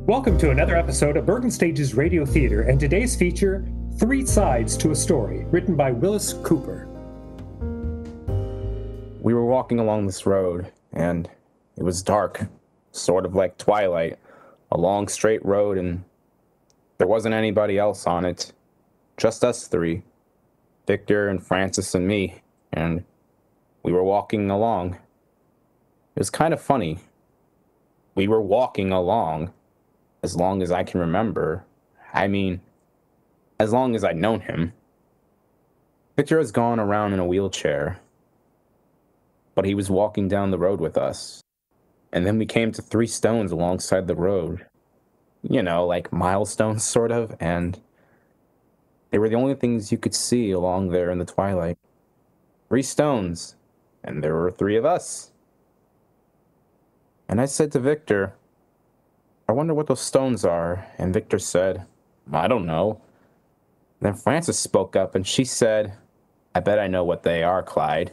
Welcome to another episode of Bergen Stage's Radio Theater, and today's feature, Three Sides to a Story, written by Willis Cooper. We were walking along this road, and it was dark, sort of like twilight, a long straight road, and there wasn't anybody else on it, just us three, Victor and Francis and me, and we were walking along. It was kind of funny. We were walking along as long as I can remember. I mean, as long as I'd known him. Victor has gone around in a wheelchair, but he was walking down the road with us. And then we came to three stones alongside the road. You know, like milestones, sort of, and they were the only things you could see along there in the twilight. Three stones, and there were three of us. And I said to Victor, I wonder what those stones are. And Victor said, I don't know. Then Frances spoke up and she said, I bet I know what they are, Clyde.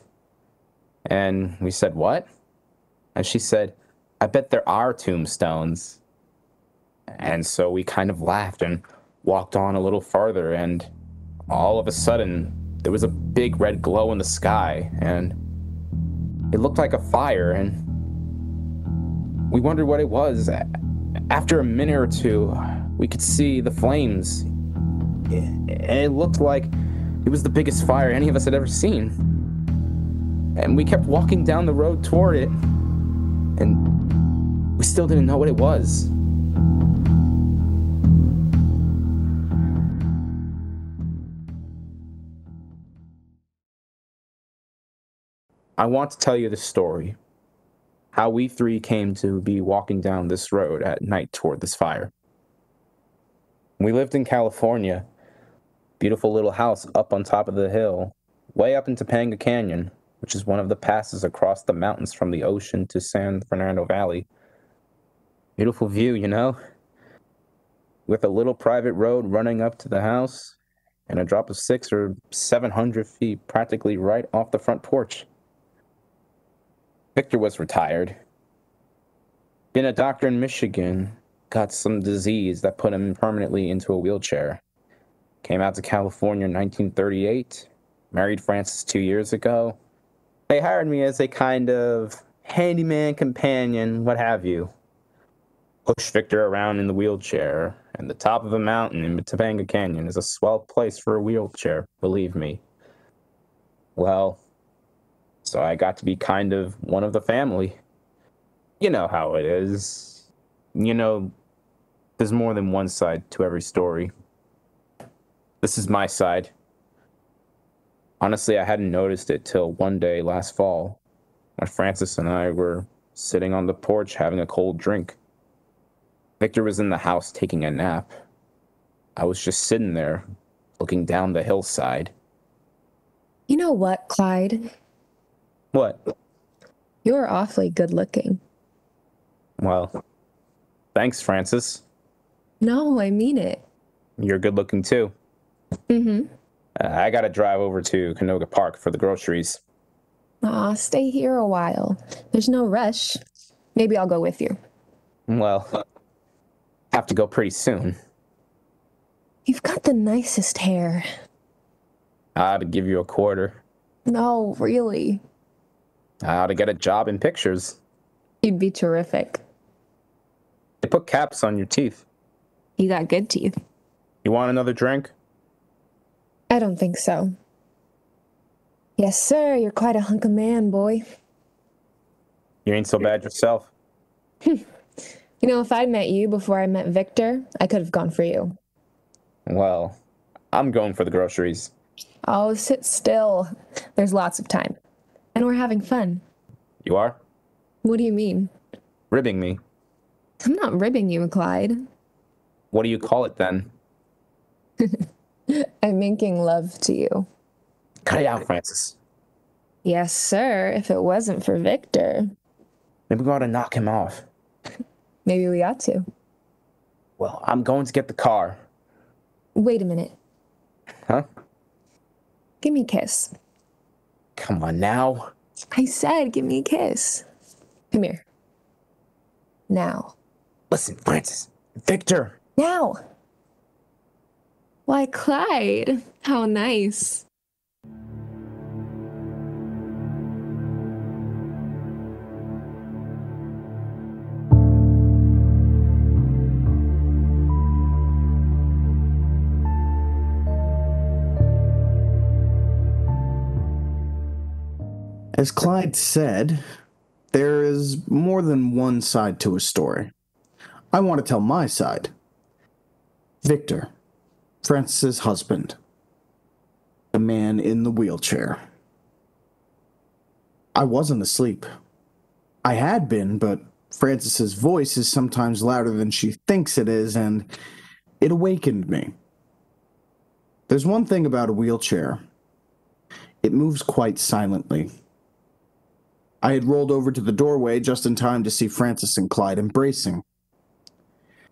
And we said, what? And she said, I bet there are tombstones. And so we kind of laughed and walked on a little farther, and all of a sudden there was a big red glow in the sky, and it looked like a fire, and we wondered what it was. After a minute or two, we could see the flames, and it looked like it was the biggest fire any of us had ever seen. And we kept walking down the road toward it, and we still didn't know what it was. I want to tell you the story. How we three came to be walking down this road at night toward this fire. We lived in California, beautiful little house up on top of the hill, way up in Topanga Canyon, which is one of the passes across the mountains from the ocean to San Fernando Valley. Beautiful view, you know? With a little private road running up to the house, and a drop of 600 or 700 feet practically right off the front porch. Victor was retired. Been a doctor in Michigan, got some disease that put him permanently into a wheelchair. Came out to California in 1938, married Frances 2 years ago. They hired me as a kind of handyman companion, what have you. Pushed Victor around in the wheelchair, and the top of a mountain in Topanga Canyon is a swell place for a wheelchair, believe me. Well, so I got to be kind of one of the family. You know how it is. You know, there's more than one side to every story. This is my side. Honestly, I hadn't noticed it till one day last fall, when Frances and I were sitting on the porch having a cold drink. Victor was in the house taking a nap. I was just sitting there, looking down the hillside. You know what, Clyde? What? You're awfully good looking. Well, thanks, Frances. No, I mean it. You're good looking too. Mm-hmm. I gotta drive over to Canoga Park for the groceries. Aw, stay here a while. There's no rush. Maybe I'll go with you. Well, have to go pretty soon. You've got the nicest hair. I ought to give you a quarter. No, really. I ought to get a job in pictures. You'd be terrific. They put caps on your teeth. You got good teeth. You want another drink? I don't think so. Yes, sir, you're quite a hunk of man, boy. You ain't so bad yourself. You know, if I'd met you before I met Victor, I could have gone for you. Well, I'm going for the groceries. Oh, sit still. There's lots of time. And we're having fun. You are? What do you mean? Ribbing me. I'm not ribbing you, Clyde. What do you call it then? I'm making love to you. Cut it out, Frances. Yes, sir, if it wasn't for Victor. Maybe we ought to knock him off. Maybe we ought to. Well, I'm going to get the car. Wait a minute. Huh? Give me a kiss. Come on now. I said give me a kiss. Come here. Now. Listen, Frances, Victor! Now! Why, Clyde, how nice. As Clyde said, there is more than one side to a story. I want to tell my side. Victor, Francis's husband, the man in the wheelchair. I wasn't asleep. I had been, but Francis's voice is sometimes louder than she thinks it is, and it awakened me. There's one thing about a wheelchair. It moves quite silently. I had rolled over to the doorway just in time to see Francis and Clyde embracing,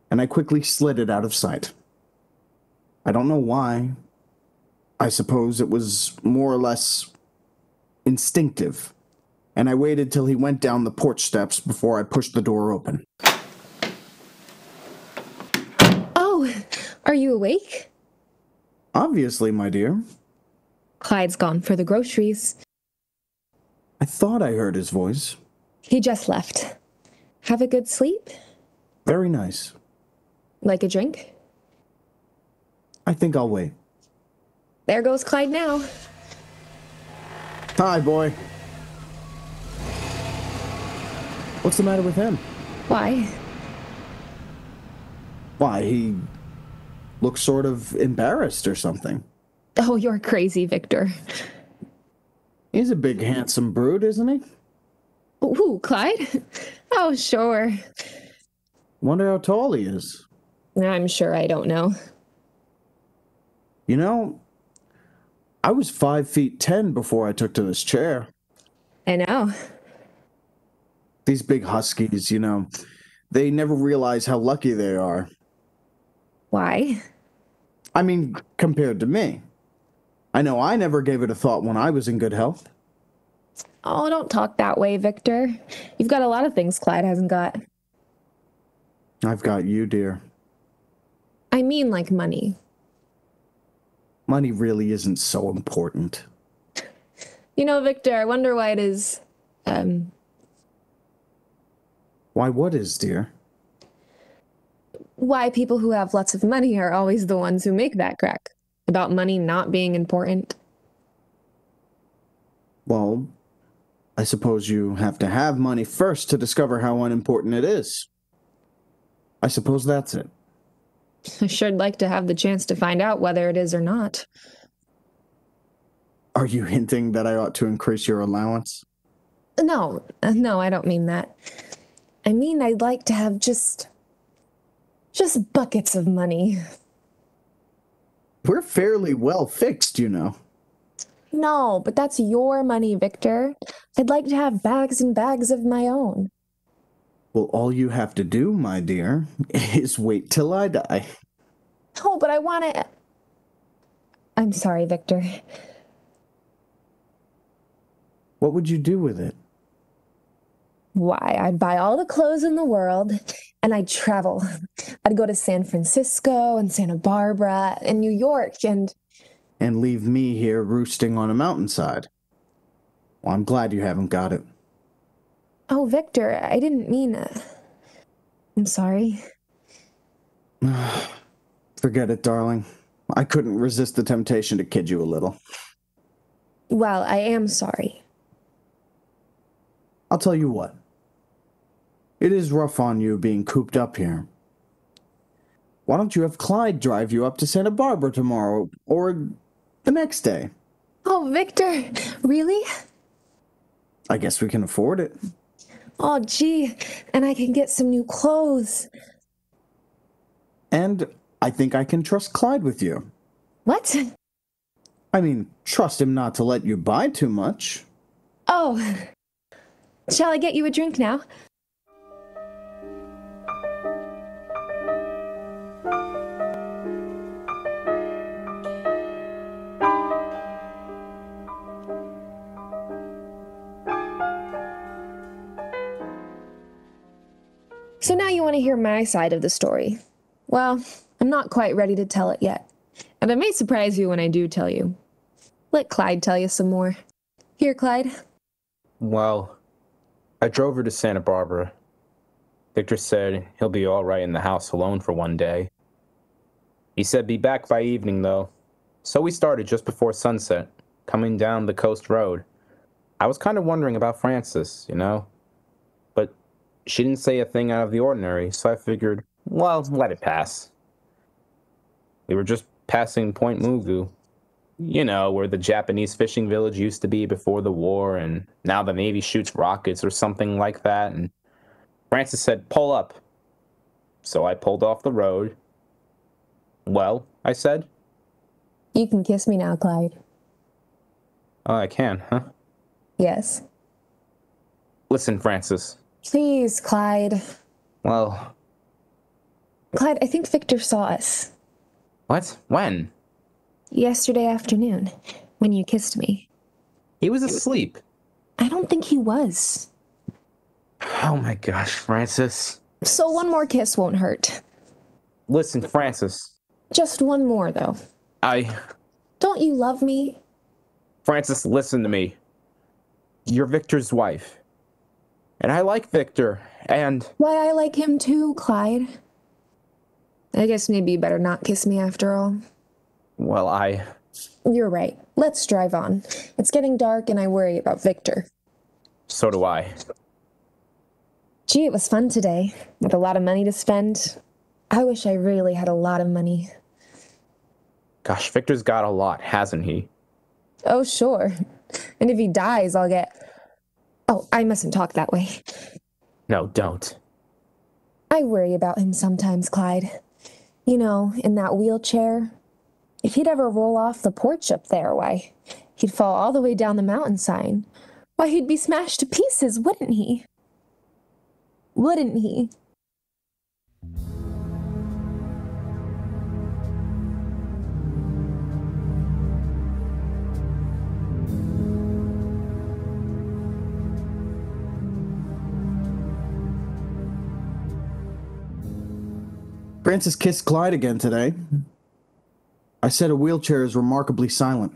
and I quickly slid it out of sight. I don't know why. I suppose it was more or less instinctive, and I waited till he went down the porch steps before I pushed the door open. Oh, are you awake? Obviously, my dear. Clyde's gone for the groceries. I thought I heard his voice. He just left. Have a good sleep? Very nice. Like a drink? I think I'll wait. There goes Clyde now. Hi, boy. What's the matter with him? Why? Why, he looks sort of embarrassed or something. Oh, you're crazy, Victor. He's a big, handsome brute, isn't he? Ooh, Clyde? Oh, sure. Wonder how tall he is. I'm sure I don't know. You know, I was 5'10" before I took to this chair. I know. These big huskies, they never realize how lucky they are. Why? I mean, compared to me. I know I never gave it a thought when I was in good health. Oh, don't talk that way, Victor. You've got a lot of things Clyde hasn't got. I've got you, dear. I mean, like money. Money really isn't so important. Victor, I wonder why it is, Why, what is, dear? why people who have lots of money are always the ones who make that crack about money not being important. Well, I suppose you have to have money first to discover how unimportant it is. I suppose that's it. I sure'd like to have the chance to find out whether it is or not. Are you hinting that I ought to increase your allowance? No, I don't mean that. I mean, I'd like to have just buckets of money. We're fairly well fixed, No, but that's your money, Victor. I'd like to have bags and bags of my own. Well, all you have to do, my dear, is wait till I die. Oh, but I want to... I'm sorry, Victor. What would you do with it? Why, I'd buy all the clothes in the world, and I'd travel. I'd go to San Francisco and Santa Barbara and New York and leave me here roosting on a mountainside. Well, I'm glad you haven't got it. Oh, Victor, I didn't mean I'm sorry. Forget it, darling. I couldn't resist the temptation to kid you a little. Well, I am sorry. I'll tell you what. It is rough on you being cooped up here. Why don't you have Clyde drive you up to Santa Barbara tomorrow, or the next day? Oh, Victor, really? I guess we can afford it. Oh, gee, and I can get some new clothes. And I think I can trust Clyde with you. What? I mean, trust him not to let you buy too much. Oh, shall I get you a drink now? So now you want to hear my side of the story. Well, I'm not quite ready to tell it yet. And I may surprise you when I do tell you. Let Clyde tell you some more. Here, Clyde. Well, I drove her to Santa Barbara. Victor said he'll be all right in the house alone for one day. He said be back by evening, though. So we started just before sunset, coming down the coast road. I was kind of wondering about Frances, but she didn't say a thing out of the ordinary, so I figured, well, let it pass. We were just passing Point Mugu, where the Japanese fishing village used to be before the war, and now the Navy shoots rockets or something like that, and Frances said, pull up. So I pulled off the road. Well, I said. You can kiss me now, Clyde. Oh, I can, huh? Yes. Listen, Frances. Please, Clyde. Well... Clyde, I think Victor saw us. What? When? Yesterday afternoon, when you kissed me. He was asleep. I don't think he was. Oh my gosh, Frances. So one more kiss won't hurt. Listen, Frances. Just one more, though. Don't you love me? Frances, listen to me. You're Victor's wife. And I like Victor, and... Why, I like him too, Clyde. I guess maybe you better not kiss me after all. Well, You're right. Let's drive on. It's getting dark and I worry about Victor. So do I. Gee, it was fun today, with a lot of money to spend. I wish I really had a lot of money. Gosh, Victor's got a lot, hasn't he? Oh, sure. And if he dies, I'll get... Oh, I mustn't talk that way. No, don't. I worry about him sometimes, Clyde. In that wheelchair. If he'd ever roll off the porch up there, why, he'd fall all the way down the mountainside. Why, he'd be smashed to pieces, wouldn't he? Wouldn't he? Frances kissed Clyde again today. I said a wheelchair is remarkably silent.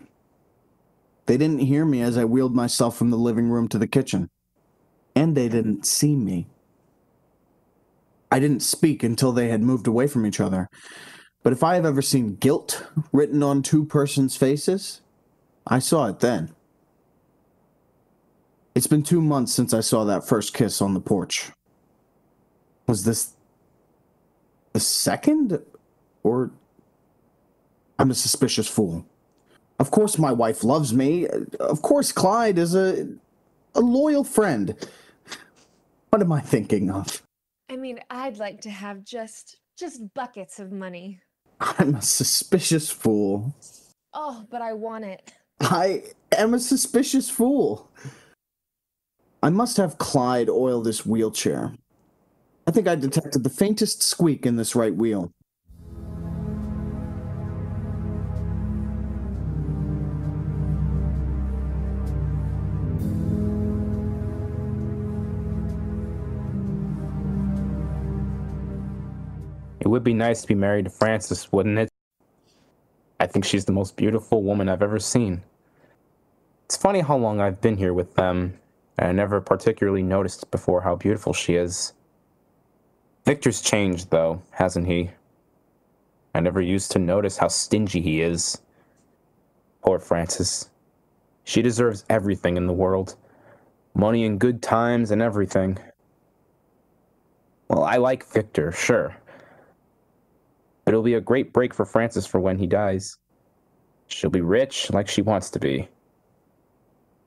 They didn't hear me as I wheeled myself from the living room to the kitchen. And they didn't see me. I didn't speak until they had moved away from each other. But if I have ever seen guilt written on two persons' faces, I saw it then. It's been 2 months since I saw that first kiss on the porch. Was this the second? Or... I'm a suspicious fool. Of course my wife loves me. Of course Clyde is a loyal friend. What am I thinking of? I mean, I'd like to have just buckets of money. I'm a suspicious fool. Oh, but I want it. I am a suspicious fool. I must have Clyde oil this wheelchair. I think I detected the faintest squeak in this right wheel. It would be nice to be married to Frances, wouldn't it? I think she's the most beautiful woman I've ever seen. It's funny how long I've been here with them, and I never particularly noticed before how beautiful she is. Victor's changed, though, hasn't he? I never used to notice how stingy he is. Poor Frances. She deserves everything in the world. Money and good times and everything. Well, I like Victor, sure. But it'll be a great break for Frances for when he dies. She'll be rich like she wants to be.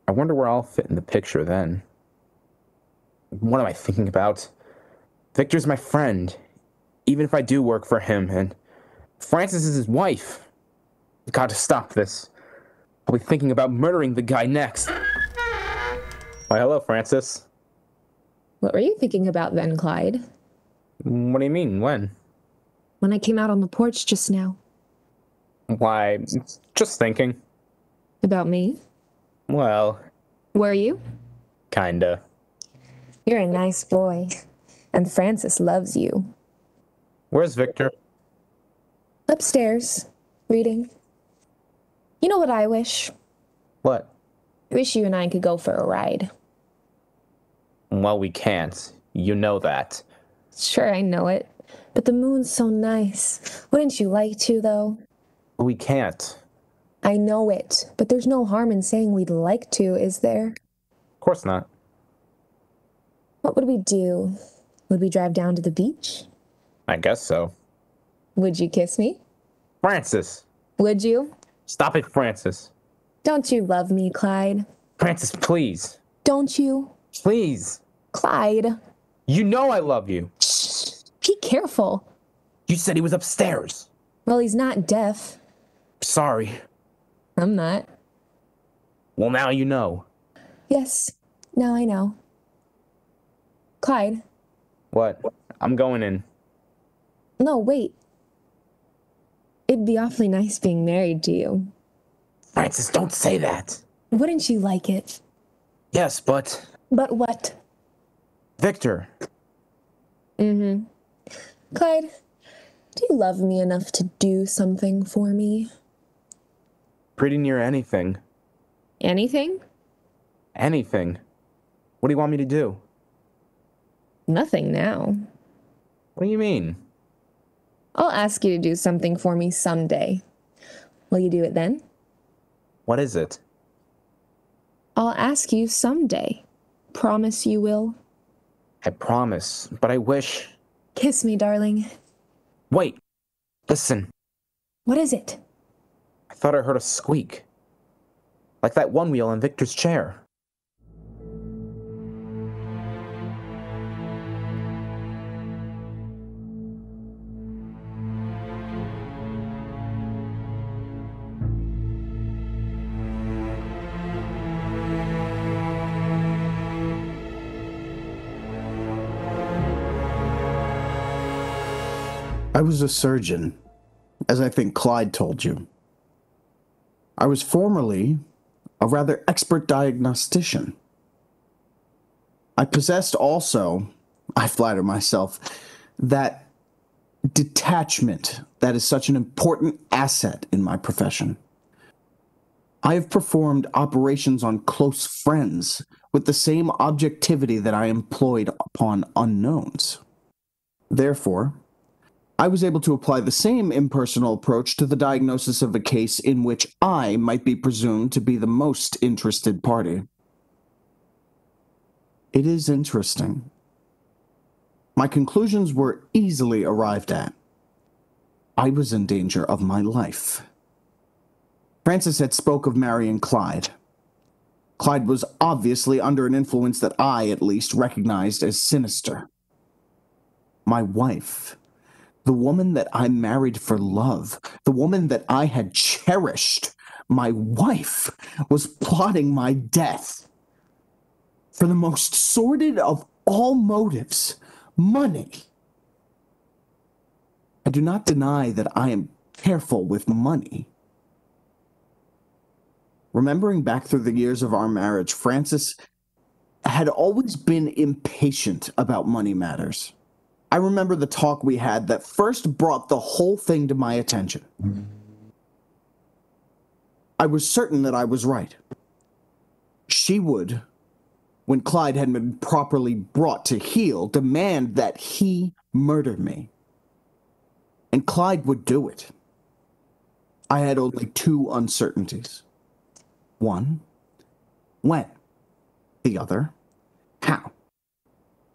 I wonder where I'll fit in the picture then. What am I thinking about? Victor's my friend, even if I do work for him, and Frances is his wife. I've got to stop this. I'll be thinking about murdering the guy next. Why, hello, Frances. What were you thinking about then, Clyde? What do you mean, when? When I came out on the porch just now. Why, just thinking. About me? Well... Were you? Kinda. You're a nice boy. And Frances loves you. Where's Victor? Upstairs, reading. You know what I wish? What? I wish you and I could go for a ride. Well, we can't. You know that. Sure, I know it. But the moon's so nice. Wouldn't you like to, though? We can't. I know it, but there's no harm in saying we'd like to, is there? Of course not. What would we do? Would we drive down to the beach? I guess so. Would you kiss me? Francis! Would you? Stop it, Francis. Don't you love me, Clyde? Francis, please. Don't you? Please. Clyde. You know I love you. Shh. Be careful. You said he was upstairs. Well, he's not deaf. Sorry. I'm not. Well, now you know. Yes, now I know. Clyde. What? I'm going in. No, wait. It'd be awfully nice being married to you. Francis, don't say that. Wouldn't you like it? Yes, but... But what? Victor. Mm-hmm. Clyde, do you love me enough to do something for me? Pretty near anything. Anything? Anything. What do you want me to do? Nothing now. What do you mean? I'll ask you to do something for me someday. Will you do it then? What is it? I'll ask you someday. Promise you will? I promise, but I wish... Kiss me, darling. Wait. Listen. What is it? I thought I heard a squeak. Like that one wheel in Victor's chair. I was a surgeon, as I think Clyde told you. I was formerly a rather expert diagnostician. I possessed also, I flatter myself, that detachment that is such an important asset in my profession. I have performed operations on close friends with the same objectivity that I employed upon unknowns. Therefore, I was able to apply the same impersonal approach to the diagnosis of a case in which I might be presumed to be the most interested party. It is interesting. My conclusions were easily arrived at. I was in danger of my life. Francis had spoke of marrying Clyde. Clyde was obviously under an influence that I, at least, recognized as sinister. My wife, the woman that I married for love, the woman that I had cherished, my wife was plotting my death. For the most sordid of all motives, money. I do not deny that I am careful with money. Remembering back through the years of our marriage, Francis had always been impatient about money matters. I remember the talk we had that first brought the whole thing to my attention. I was certain that I was right. She would, when Clyde had been properly brought to heel, demand that he murder me. And Clyde would do it. I had only two uncertainties. One, when? The other, how?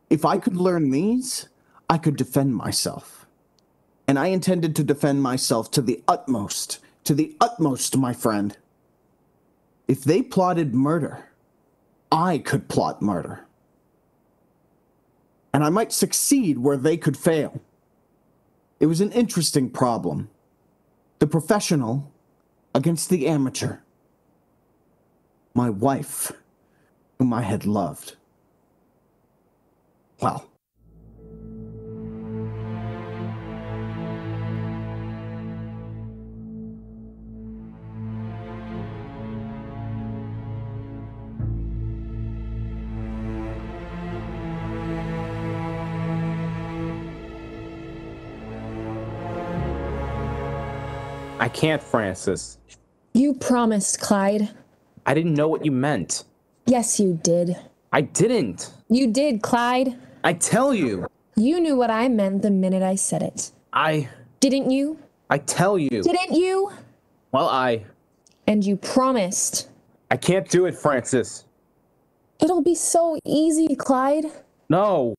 If I could learn these, I could defend myself. And I intended to defend myself to the utmost, my friend. If they plotted murder, I could plot murder. And I might succeed where they could fail. It was an interesting problem. The professional against the amateur. My wife, whom I had loved. Well, I can't, Francis. You promised, Clyde. I didn't know what you meant. Yes, you did. I didn't. You did, Clyde. I tell you. You knew what I meant the minute I said it. Didn't you? I tell you. Didn't you? Well, And you promised. I can't do it, Francis. It'll be so easy, Clyde. No.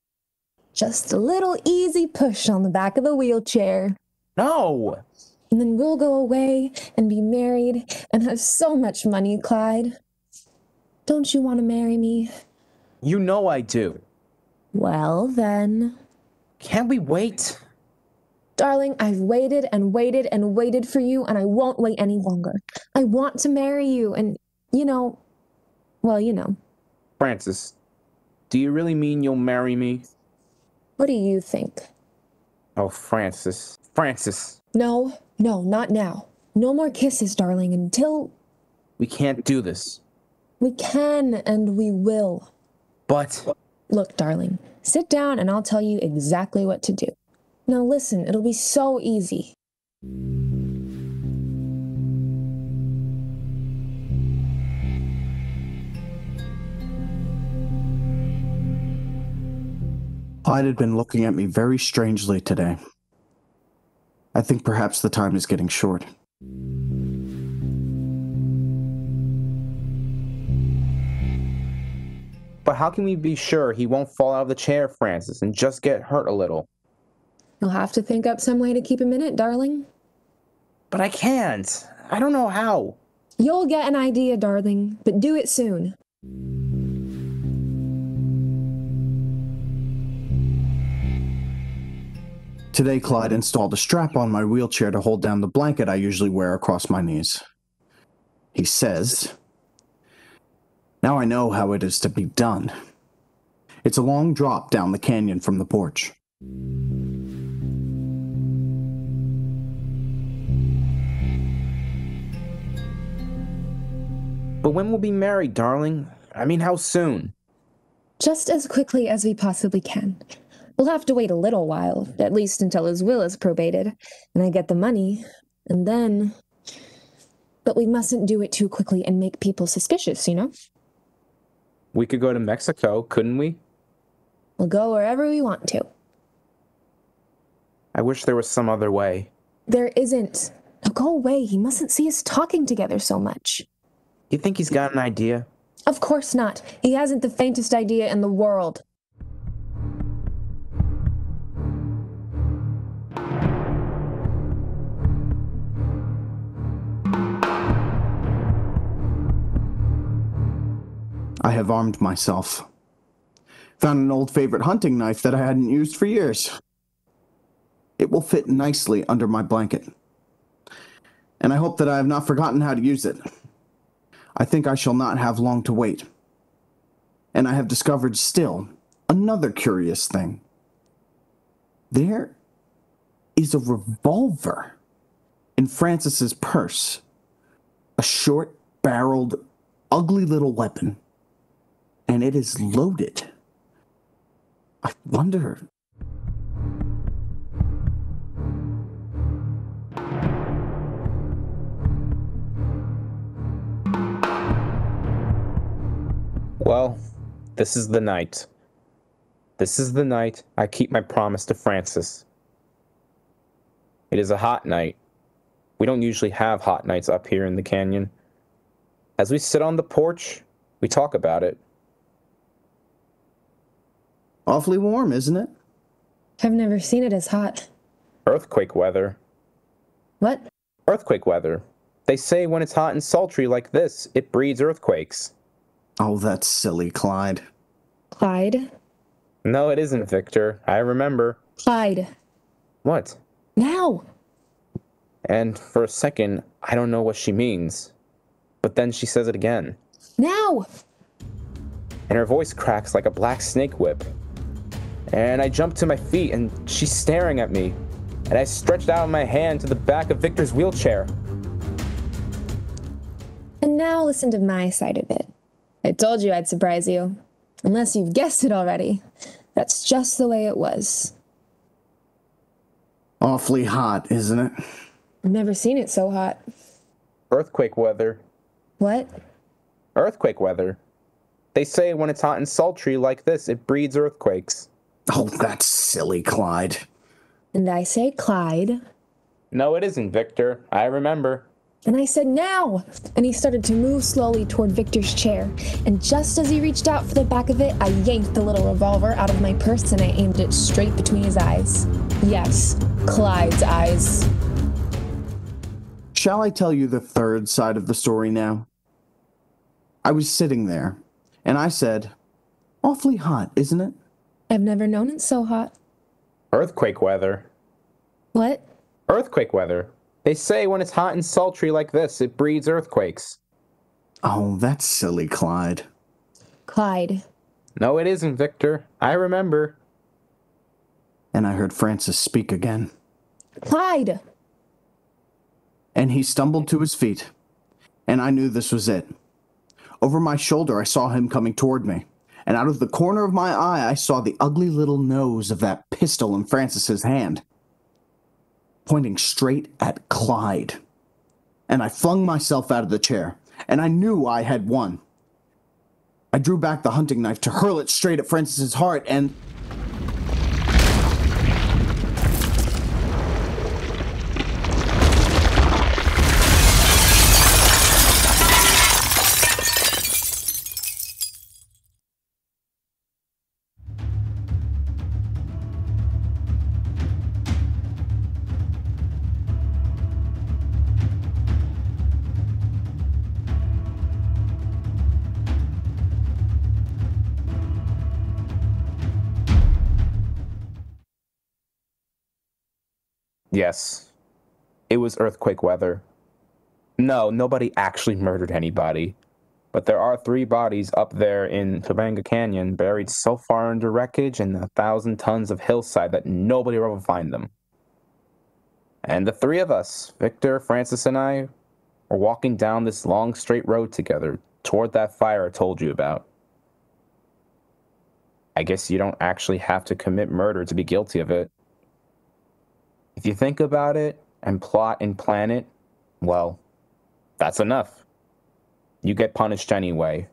Just a little easy push on the back of the wheelchair. No. And then we'll go away and be married and have so much money, Clyde. Don't you want to marry me? You know I do. Well, then. Can't we wait? Darling, I've waited and waited and waited for you, and I won't wait any longer. I want to marry you, and, well, you know. Francis, do you really mean you'll marry me? What do you think? Oh, Francis. Francis. No, not now. No more kisses, darling, until... We can't do this. We can, and we will. But... Look, darling, sit down and I'll tell you exactly what to do. Now listen, it'll be so easy. Clyde had been looking at me very strangely today. I think perhaps the time is getting short. But how can we be sure he won't fall out of the chair, Francis, and just get hurt a little? You'll have to think up some way to keep him in it, darling. But I can't. I don't know how. You'll get an idea, darling, but do it soon. Today, Clyde installed a strap on my wheelchair to hold down the blanket I usually wear across my knees. He says, "Now I know how it is to be done. It's a long drop down the canyon from the porch. But when we'll be married, darling? I mean, how soon? Just as quickly as we possibly can. We'll have to wait a little while, at least until his will is probated, and I get the money, and then... But we mustn't do it too quickly and make people suspicious, you know? We could go to Mexico, couldn't we? We'll go wherever we want to. I wish there was some other way. There isn't. Now go away. He mustn't see us talking together so much. You think he's got an idea? Of course not. He hasn't the faintest idea in the world. I have armed myself. Found an old favorite hunting knife that I hadn't used for years. It will fit nicely under my blanket. And I hope that I have not forgotten how to use it. I think I shall not have long to wait. And I have discovered still another curious thing. There is a revolver in Francis's purse. A short-barreled, ugly little weapon. And it is loaded. I wonder... Well, this is the night. This is the night I keep my promise to Francis. It is a hot night. We don't usually have hot nights up here in the canyon. As we sit on the porch, we talk about it. Awfully warm, isn't it? I've never seen it as hot. Earthquake weather. What? Earthquake weather. They say when it's hot and sultry like this, it breeds earthquakes. Oh, that's silly, Clyde. Clyde? No, it isn't, Victor. I remember. Clyde. What? Now! And for a second, I don't know what she means. But then she says it again. Now! And her voice cracks like a black snake whip. And I jump to my feet, and she's staring at me. And I stretched out my hand to the back of Victor's wheelchair. And now listen to my side of it. I told you I'd surprise you. Unless you've guessed it already. That's just the way it was. Awfully hot, isn't it? Never seen it so hot. Earthquake weather. What? Earthquake weather. They say when it's hot and sultry like this, it breeds earthquakes. Oh, that's silly, Clyde. And I say, Clyde. No, it isn't, Victor. I remember. And I said, now! And he started to move slowly toward Victor's chair. And just as he reached out for the back of it, I yanked the little revolver out of my purse and I aimed it straight between his eyes. Yes, Clyde's eyes. Shall I tell you the third side of the story now? I was sitting there, and I said, awfully hot, isn't it? I've never known it so hot. Earthquake weather. What? Earthquake weather. They say when it's hot and sultry like this, it breeds earthquakes. Oh, that's silly, Clyde. Clyde. No, it isn't, Victor. I remember. And I heard Francis speak again. Clyde! And he stumbled to his feet, and I knew this was it. Over my shoulder, I saw him coming toward me, and out of the corner of my eye, I saw the ugly little nose of that pistol in Francis's hand, pointing straight at Clyde. And I flung myself out of the chair, and I knew I had won. I drew back the hunting knife to hurl it straight at Francis's heart, and... Yes, it was earthquake weather. No, nobody actually murdered anybody. But there are 3 bodies up there in Topanga Canyon buried so far under wreckage and 1,000 tons of hillside that nobody will ever find them. And the 3 of us, Victor, Francis, and I, were walking down this long straight road together toward that fire I told you about. I guess you don't actually have to commit murder to be guilty of it. If you think about it and plot and plan it, well, that's enough. You get punished anyway.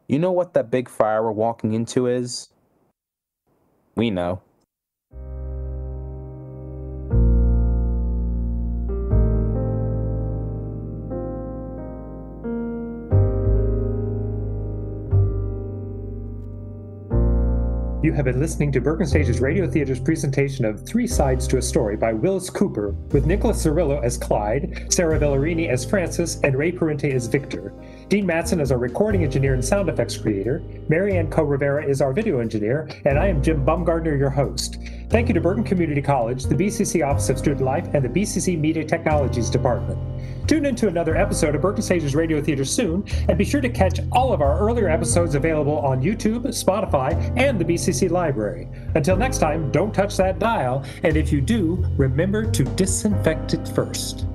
You know what that big fire we're walking into is? We know. You have been listening to Bergen Stage's Radio Theater's presentation of Three Sides to a Story by Willis Cooper, with Nicholas Cirillo as Clyde, Sarah Bellerini as Francis, and Ray Parente as Victor. Dean Matson is our recording engineer and sound effects creator, Marianne Co-Rivera is our video engineer, and I am Jim Bumgardner, your host. Thank you to Bergen Community College, the BCC Office of Student Life, and the BCC Media Technologies Department. Tune in to another episode of Bergen Stage's Radio Theater soon, and be sure to catch all of our earlier episodes available on YouTube, Spotify, and the BCC Library. Until next time, don't touch that dial, and if you do, remember to disinfect it first.